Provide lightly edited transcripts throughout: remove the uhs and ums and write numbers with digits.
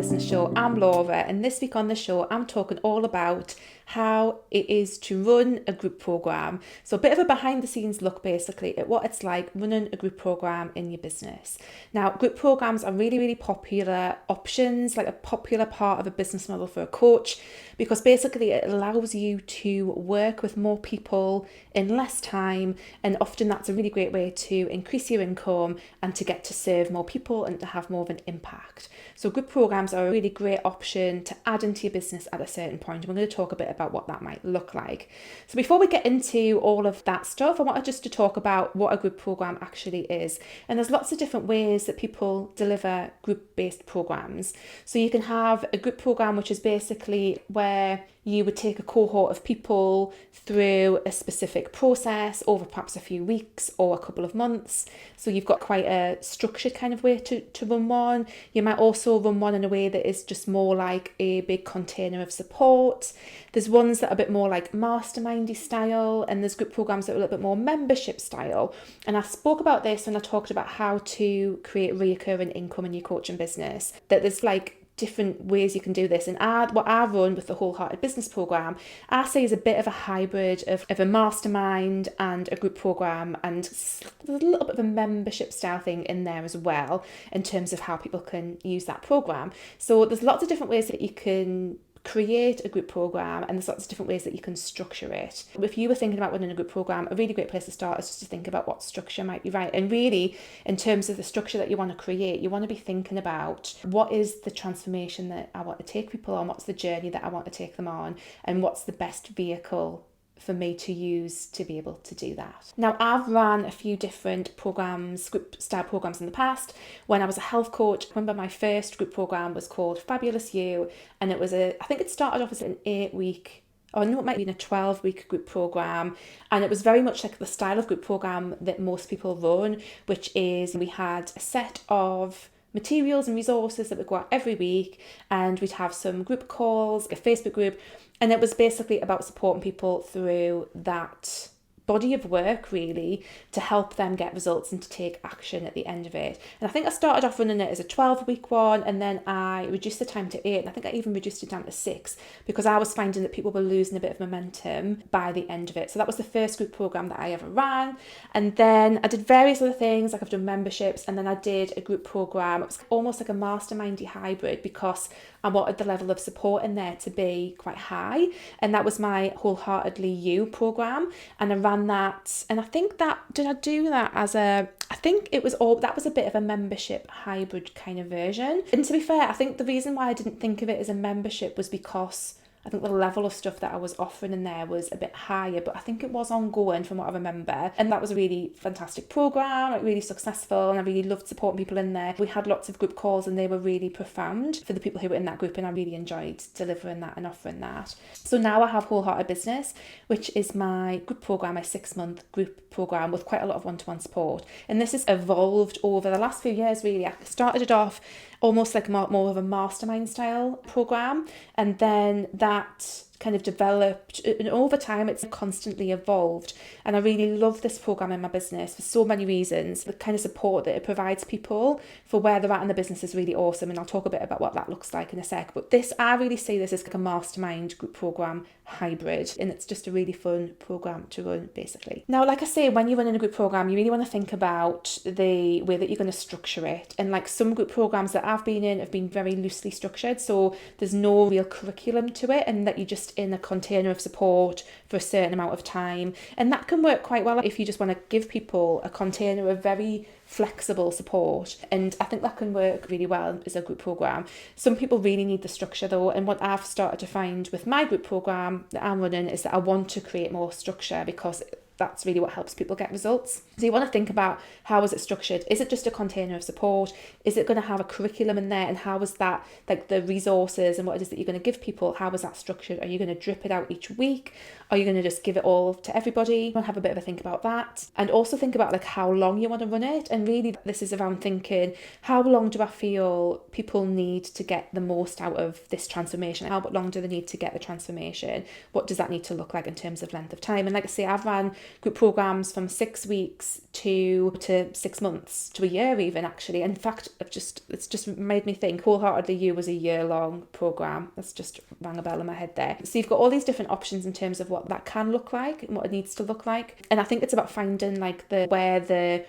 Business Show. I'm Laura, and this week on the show, I'm talking all about how it is to run a group program. So a bit of a behind the scenes look basically at what it's like running a group program in your business. Now, group programs are really, really popular options, like a popular part of a business model for a coach, because basically it allows you to work with more people in less time, and often that's a really great way to increase your income and to get to serve more people and to have more of an impact. So group programs are a really great option to add into your business at a certain point. We're going to talk a bit about what that might look like. So before we get into all of that stuff, I wanted just to talk about what a group program actually is. And there's lots of different ways that people deliver group-based programs. So you can have a group program, which is basically where you would take a cohort of people through a specific process over perhaps a few weeks or a couple of months. So you've got quite a structured kind of way to run one. You might also run one in a way that is just more like a big container of support. There's ones that are a bit more like mastermindy style, and there's group programs that are a little bit more membership style. And I spoke about this when I talked about how to create recurring income in your coaching business, that there's like different ways you can do this. And what I run with the Wholehearted Business Program, I say is a bit of a hybrid of a mastermind and a group program, and there's a little bit of a membership style thing in there as well in terms of how people can use that program. So there's lots of different ways that you can create a group program, and there's lots of different ways that you can structure it. If you were thinking about running a group program, a really great place to start is just to think about what structure might be right. And really, in terms of the structure that you want to create, you want to be thinking about what is the transformation that I want to take people on, what's the journey that I want to take them on, and what's the best vehicle for me to use to be able to do that. Now, I've ran a few different programs, group style programs in the past. When I was a health coach, I remember my first group program was called Fabulous You, and it was I think it started off as an 8-week, or no, it might be a 12-week group program. And it was very much like the style of group program that most people run, which is we had a set of materials and resources that would go out every week, and we'd have some group calls, a Facebook group, and it was basically about supporting people through that body of work, really, to help them get results and to take action at the end of it. And I think I started off running it as a 12-week one, and then I reduced the time to 8, and I think I even reduced it down to 6 because I was finding that people were losing a bit of momentum by the end of it. So that was the first group program that I ever ran. And then I did various other things, like I've done memberships, and then I did a group program. It was almost like a mastermindy hybrid because I wanted the level of support in there to be quite high, and that was my Wholeheartedly You program. And I ran that, and I think that I do that as I think it was that was a bit of a membership hybrid kind of version. And to be fair, I think the reason why I didn't think of it as a membership was because I think the level of stuff that I was offering in there was a bit higher, but I think it was ongoing from what I remember. And that was a really fantastic program, like really successful, and I really loved supporting people in there. We had lots of group calls and they were really profound for the people who were in that group, and I really enjoyed delivering that and offering that. So now I have Wholehearted Business, which is my group program, my 6-month group program with quite a lot of one-to-one support. And this has evolved over the last few years, really. I started it off almost like more of a mastermind style program, and then that kind of developed, and over time it's constantly evolved. And I really love this program in my business for so many reasons. The kind of support that it provides people for where they're at in the business is really awesome, and I'll talk a bit about what that looks like in a sec. But I really see this as like a mastermind group program hybrid, and it's just a really fun program to run basically. Now, like I say, when you're running a group program, you really want to think about the way that you're going to structure it. And like some group programs that I've been in have been very loosely structured, so there's no real curriculum to it, and that you're just in a container of support for a certain amount of time. And that can work quite well if you just want to give people a container of very flexible support, and I think that can work really well as a group program. Some people really need the structure though, and what I've started to find with my group program that I'm running is that I want to create more structure because that's really what helps people get results. So you want to think about, how is it structured? Is it just a container of support? Is it going to have a curriculum in there? And how is that, like the resources and what it is that you're going to give people, how is that structured? Are you going to drip it out each week? Are you going to just give it all to everybody? You want to have a bit of a think about that. And also think about like how long you want to run it. And really this is around thinking, how long do I feel people need to get the most out of this transformation? How long do they need to get the transformation? What does that need to look like in terms of length of time? And like I say, I've ran group programs from 6 weeks to 6 months to a year even, actually. In fact, it's just made me think Wholeheartedly You was a year-long program. That's just rang a bell in my head there. So you've got all these different options in terms of what that can look like and what it needs to look like. And I think it's about finding like where the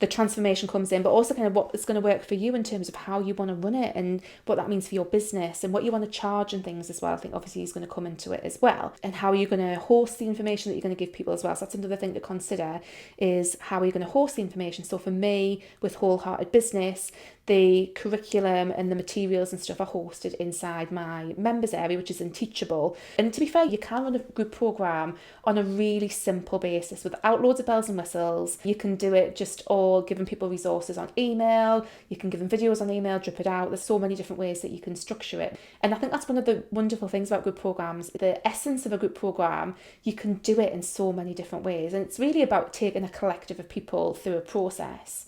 transformation comes in, but also kind of what is going to work for you in terms of how you want to run it and what that means for your business and what you want to charge and things as well. I think obviously he's going to come into it as well, and how you're going to host the information that you're going to give people as well. So that's another thing to consider, is how are you going to host the information. So for me, with Wholehearted Business, the curriculum and the materials and stuff are hosted inside my members area, which is in Teachable. And to be fair, you can run a group program on a really simple basis without loads of bells and whistles. You can do it just all giving people resources on email. You can give them videos on email, drip it out. There's so many different ways that you can structure it. And I think that's one of the wonderful things about group programs. The essence of a group program, you can do it in so many different ways. And it's really about taking a collective of people through a process.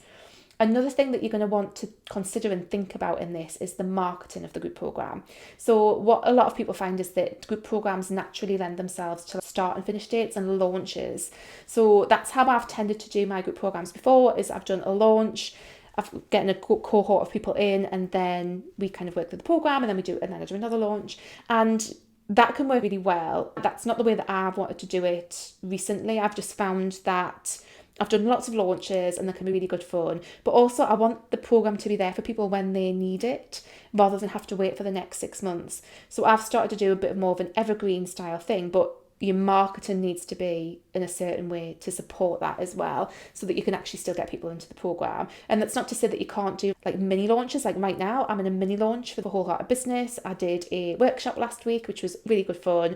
Another thing that you're going to want to consider and think about in this is the marketing of the group program. So what a lot of people find is that group programs naturally lend themselves to start and finish dates and launches. So that's how I've tended to do my group programs before, is I've done a launch, I've getting a cohort of people in, and then we kind of work through the program, and then I do another launch. And that can work really well. That's not the way that I've wanted to do it recently. I've just found that I've done lots of launches and they can be really good fun. But also I want the program to be there for people when they need it, rather than have to wait for the next 6 months. So I've started to do a bit more of an evergreen style thing, but your marketing needs to be in a certain way to support that as well, so that you can actually still get people into the program. And that's not to say that you can't do like mini launches. Like right now, I'm in a mini launch for the Wholehearted Business. I did a workshop last week, which was really good fun,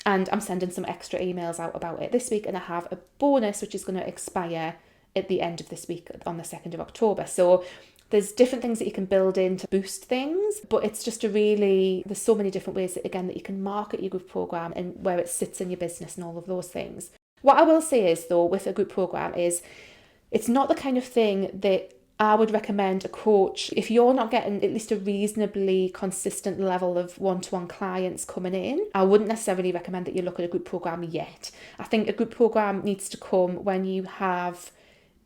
and I'm sending some extra emails out about it this week. And I have a bonus which is going to expire at the end of this week on the 2nd of October. So there's different things that you can build in to boost things, but it's just there's so many different ways that, again, that you can market your group program and where it sits in your business and all of those things. What I will say is, though, with a group program is it's not the kind of thing that I would recommend a coach, if you're not getting at least a reasonably consistent level of one-to-one clients coming in, I wouldn't necessarily recommend that you look at a group program yet. I think a group program needs to come when you have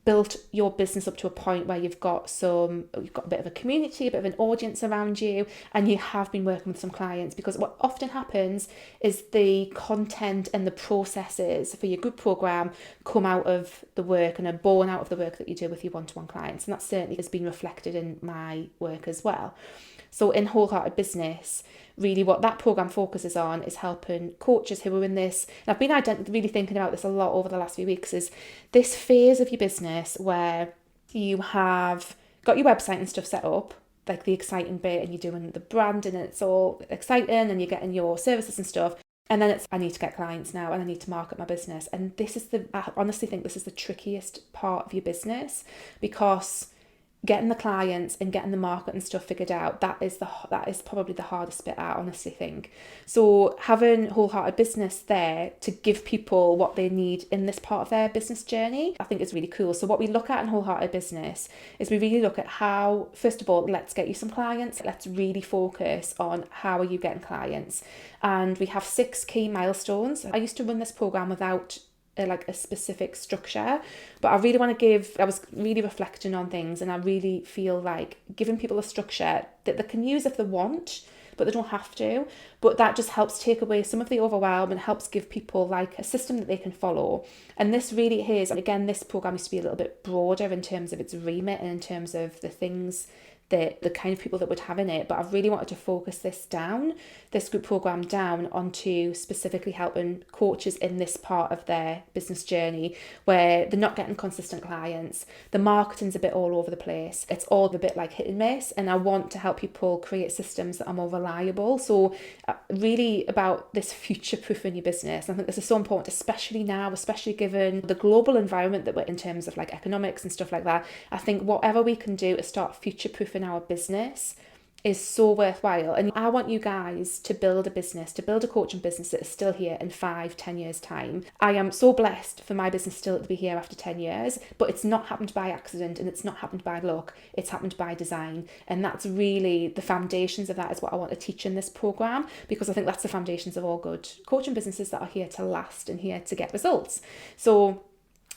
built your business up to a point where you've got a bit of a community, a bit of an audience around you, and you have been working with some clients. Because what often happens is the content and the processes for your group program come out of the work and are born out of the work that you do with your one-to-one clients. And that certainly has been reflected in my work as well. So in Wholehearted Business, really what that program focuses on is helping coaches who are in this, and I've been really thinking about this a lot over the last few weeks, is this phase of your business where you have got your website and stuff set up, like the exciting bit, and you're doing the branding and it's all exciting and you're getting your services and stuff. And then I need to get clients now and I need to market my business. And I honestly think this is the trickiest part of your business, because getting the clients and getting the market and stuff figured out, that is probably the hardest bit, I honestly think. So having Wholehearted Business there to give people what they need in this part of their business journey, I think is really cool. So what we look at in Wholehearted Business is we really look at how, first of all, let's get you some clients. Let's really focus on how are you getting clients. And we have 6 key milestones. I used to run this program without a specific structure, but I was really reflecting on things, and I really feel like giving people a structure that they can use if they want, but they don't have to. But that just helps take away some of the overwhelm and helps give people like a system that they can follow. And this really is, and again, this program used to be a little bit broader in terms of its remit and in terms of the things that the kind of people that would have in it. But I've really wanted to focus this group program down onto specifically helping coaches in this part of their business journey where they're not getting consistent clients. The marketing's a bit all over the place. It's all a bit like hit and miss. And I want to help people create systems that are more reliable. So really about this future-proofing your business. I think this is so important, especially now, especially given the global environment that we're in terms of like economics and stuff like that. I think whatever we can do to start future-proofing our business is so worthwhile. And I want you guys to build a business, to build a coaching business that is still here in 5-10 years time. I am so blessed for my business still to be here after 10 years, but it's not happened by accident and it's not happened by luck. It's happened by design. And that's really the foundations of that is what I want to teach in this program, because I think that's the foundations of all good coaching businesses that are here to last and here to get results. So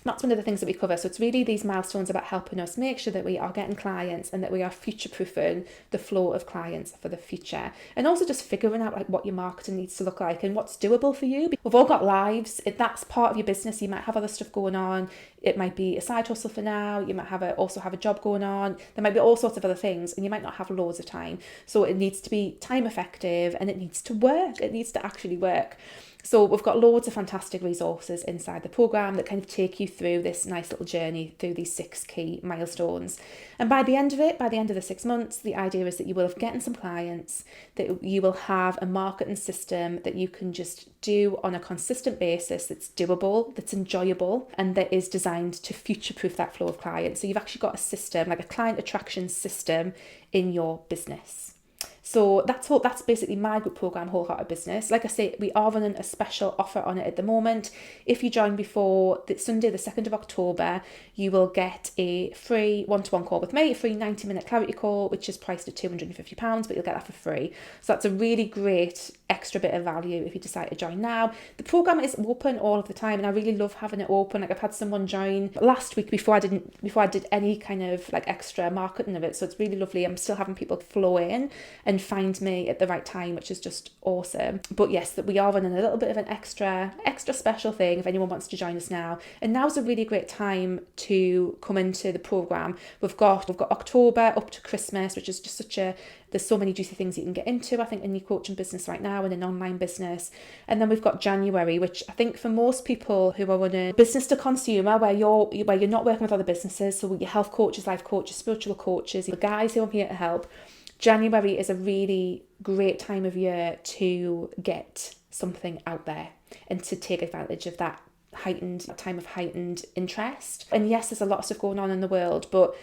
that's one of the things that we cover. So it's really these milestones about helping us make sure that we are getting clients and that we are future-proofing the flow of clients for the future. And also just figuring out like what your marketing needs to look like and what's doable for you. We've all got lives. That's part of your business. You might have other stuff going on. It might be a side hustle for now. You might also have a job going on. There might be all sorts of other things and you might not have loads of time. So it needs to be time effective and it needs to work. It needs to actually work. So we've got loads of fantastic resources inside the program that kind of take you through this nice little journey through these 6 key milestones. And by the end of it, by the end of the 6 months, the idea is that you will have gotten some clients, that you will have a marketing system that you can just do on a consistent basis that's doable, that's enjoyable, and that is designed to future-proof that flow of clients. So you've actually got a system, like a client attraction system in your business. So that's basically my group program, Wholehearted Business. Like I say, we are running a special offer on it at the moment. If you join before Sunday, the 2nd of October, you will get a free one-to-one call with me, a free 90-minute clarity call, which is priced at £250, but you'll get that for free. So that's a really great extra bit of value if you decide to join now. The program is open all of the time, and I really love having it open. Like I've had someone join last week before I did any kind of like extra marketing of it. So it's really lovely. I'm still having people flow in and find me at the right time, which is just awesome. But yes, that we are running a little bit of an extra special thing if anyone wants to join us now. And now's a really great time to come into the program. We've got October up to Christmas, which is just there's so many juicy things you can get into, I think, in your coaching business right now, in an online business. And then we've got January, which I think for most people who are running business to consumer, where you're not working with other businesses, so your health coaches, life coaches, spiritual coaches, the guys who are here to help, January is a really great time of year to get something out there and to take advantage of that time of heightened interest. And yes, there's a lot of stuff going on in the world, but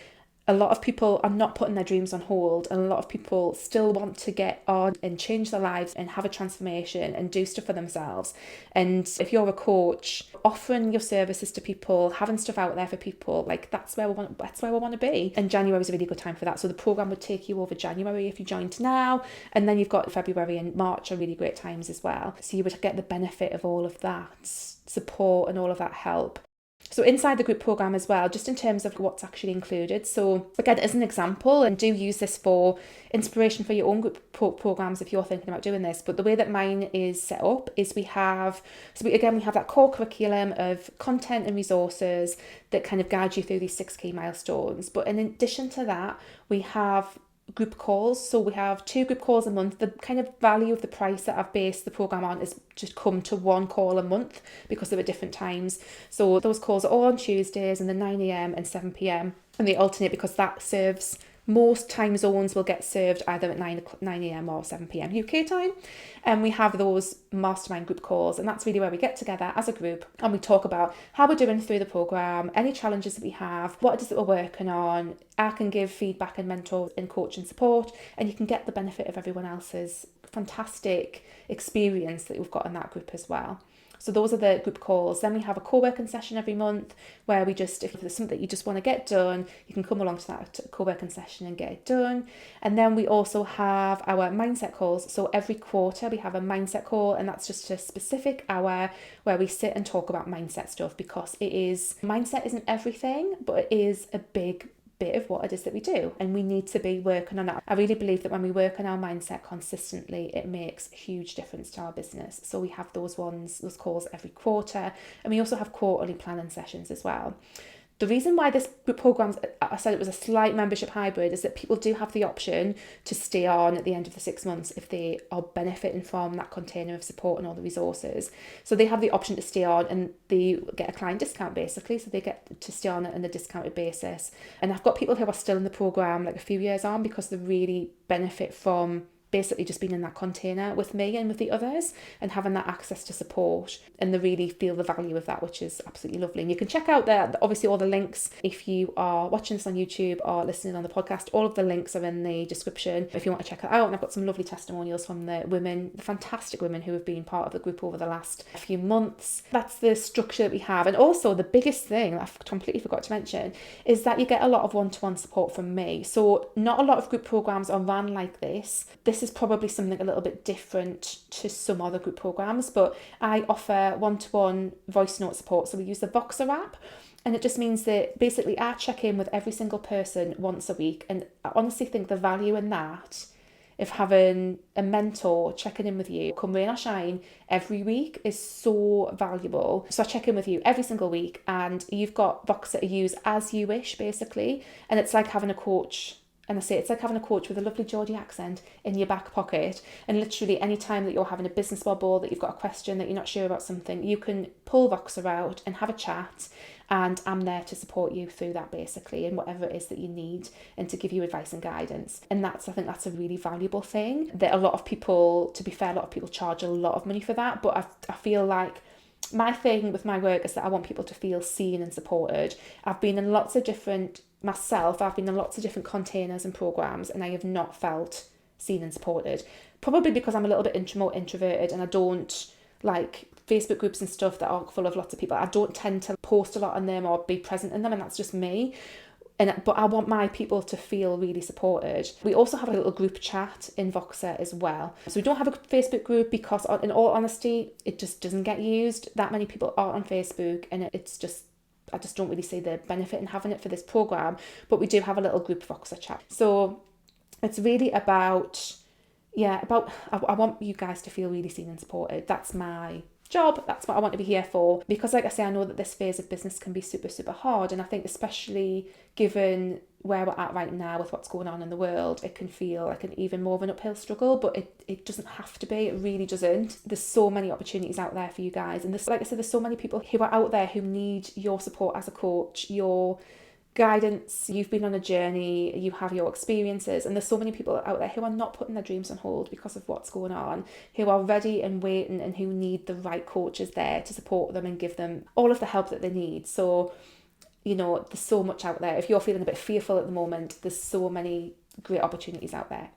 a lot of people are not putting their dreams on hold, and a lot of people still want to get on and change their lives and have a transformation and do stuff for themselves. And if you're a coach, offering your services to people, having stuff out there for people, like that's where we want to be. And January is a really good time for that. So the program would take you over January if you joined now, and then you've got February and March are really great times as well. So you would get the benefit of all of that support and all of that help. So inside the group program as well, just in terms of what's actually included. So again, as an example, and do use this for inspiration for your own group programs if you're thinking about doing this. But the way that mine is set up is we have that core curriculum of content and resources that kind of guide you through these 6 key milestones. But in addition to that, we have group calls. So we have 2 group calls a month. The kind of value of the price that I've based the program on is just come to 1 call a month because there are different times. So those calls are all on Tuesdays and the 9 a.m. and 7 p.m. and they alternate because that serves most time zones will get served either at 9 a.m. or 7 p.m. UK time. And we have those mastermind group calls, and that's really where we get together as a group and we talk about how we're doing through the program, any challenges that we have, what it is that we're working on. I can give feedback and mentor and coach and support, and you can get the benefit of everyone else's fantastic experience that we've got in that group as well. So those are the group calls. Then we have a co-working session every month where if there's something that you just want to get done, you can come along to that co-working session and get it done. And then we also have our mindset calls. So every quarter we have a mindset call, and that's just a specific hour where we sit and talk about mindset stuff, because mindset isn't everything, but it is a big bit of what it is that we do, and we need to be working on that. I really believe that when we work on our mindset consistently, it makes a huge difference to our business. So we have those calls every quarter, and we also have quarterly planning sessions as well. The reason why this program, I said it was a slight membership hybrid, is that people do have the option to stay on at the end of the 6 months if they are benefiting from that container of support and all the resources. So they have the option to stay on, and they get a client discount basically. So they get to stay on a discounted basis. And I've got people who are still in the program like a few years on because they really benefit from basically just being in that container with me and with the others and having that access to support, and they really feel the value of that, which is absolutely lovely. And you can check out obviously all the links if you are watching this on YouTube or listening on the podcast. All of the links are in the description if you want to check it out. And I've got some lovely testimonials from the fantastic women who have been part of the group over the last few months. That's the structure that we have. And also the biggest thing that I've completely forgot to mention is that you get a lot of one-to-one support from me. So not a lot of group programs are run like this. This is probably something a little bit different to some other group programs, but I offer one-to-one voice note support. So we use the Voxer app, and it just means that basically I check in with every single person once a week. And I honestly think the value in that, of having a mentor checking in with you, come rain or shine, every week is so valuable. So I check in with you every single week, and you've got Voxer to use as you wish, basically. And it's like having a coach. And I say it's like having a coach with a lovely Geordie accent in your back pocket. And literally any time that you're having a business wobble, that you've got a question, that you're not sure about something, you can pull Voxer out and have a chat. And I'm there to support you through that, basically, and whatever it is that you need, and to give you advice and guidance. And I think that's a really valuable thing that a lot of people, to be fair, a lot of people charge a lot of money for that. But I feel like my thing with my work is that I want people to feel seen and supported. I've been in lots of different containers and programs, and I have not felt seen and supported. Probably because I'm a little bit more introverted, and I don't like Facebook groups and stuff that are full of lots of people. I don't tend to post a lot on them or be present in them, and that's just me. But I want my people to feel really supported. We also have a little group chat in Voxer as well. So we don't have a Facebook group because, in all honesty, it just doesn't get used. That many people are on Facebook, and I just don't really see the benefit in having it for this program. But we do have a little group Voxer chat. So it's really about I want you guys to feel really seen and supported. That's my job. That's what I want to be here for. Because like I say, I know that this phase of business can be super, super hard. And I think especially given where we're at right now with what's going on in the world, it can feel like an even more of an uphill struggle, but it doesn't have to be. It really doesn't. There's so many opportunities out there for you guys. And like I said, there's so many people who are out there who need your support as a coach, your guidance. You've been on a journey, you have your experiences, and there's so many people out there who are not putting their dreams on hold because of what's going on, who are ready and waiting, and who need the right coaches there to support them and give them all of the help that they need. So, there's so much out there. If you're feeling a bit fearful at the moment, there's so many great opportunities out there.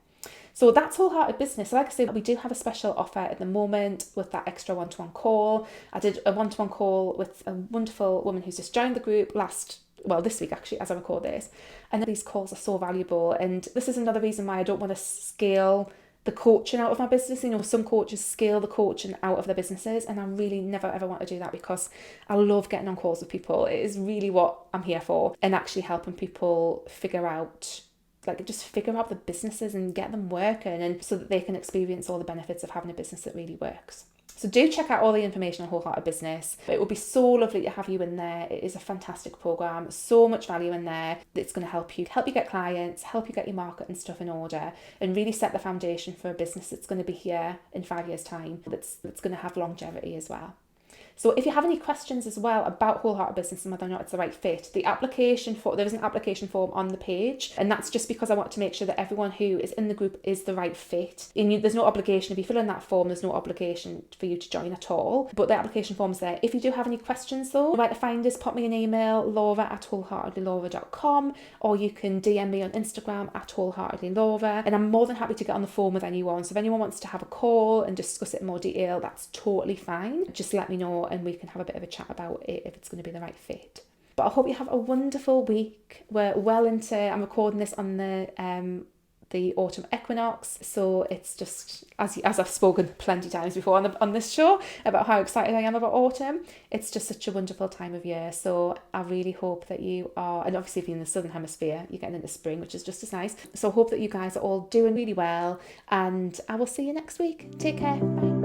So that's Wholehearted Business. So like I said, we do have a special offer at the moment with that extra one-to-one call. I did a one-to-one call with a wonderful woman who's just joined the group this week actually, as I record this. And these calls are so valuable. And this is another reason why I don't want to scale the coaching out of my business. Some coaches scale the coaching out of their businesses, and I really never ever want to do that, because I love getting on calls with people. It is really what I'm here for, and actually helping people figure out the businesses and get them working, and so that they can experience all the benefits of having a business that really works. So do check out all the information on Wholehearted Business. It would be so lovely to have you in there. It is a fantastic program, so much value in there. It's going to help you get clients, help you get your market and stuff in order, and really set the foundation for a business that's going to be here in 5 years' time, that's going to have longevity as well. So if you have any questions as well about Wholehearted Business and whether or not it's the right fit, there is an application form on the page, and that's just because I want to make sure that everyone who is in the group is the right fit. And there's no obligation, if you fill in that form, there's no obligation for you to join at all, but the application form's there. If you do have any questions though, where to find us, pop me an email, laura@wholeheartedlylaura.com, or you can DM me on Instagram @wholeheartedlylaura, and I'm more than happy to get on the phone with anyone. So if anyone wants to have a call and discuss it in more detail, that's totally fine. Just let me know, and we can have a bit of a chat about it if it's going to be the right fit. But I hope you have a wonderful week. We're well into, I'm recording this on the autumn equinox, so it's just, as I've spoken plenty of times before on this show about how excited I am about autumn, it's just such a wonderful time of year. So I really hope that you are, and obviously if you're in the southern hemisphere, you're getting into spring, which is just as nice. So I hope that you guys are all doing really well, and I will see you next week. Take care. Bye.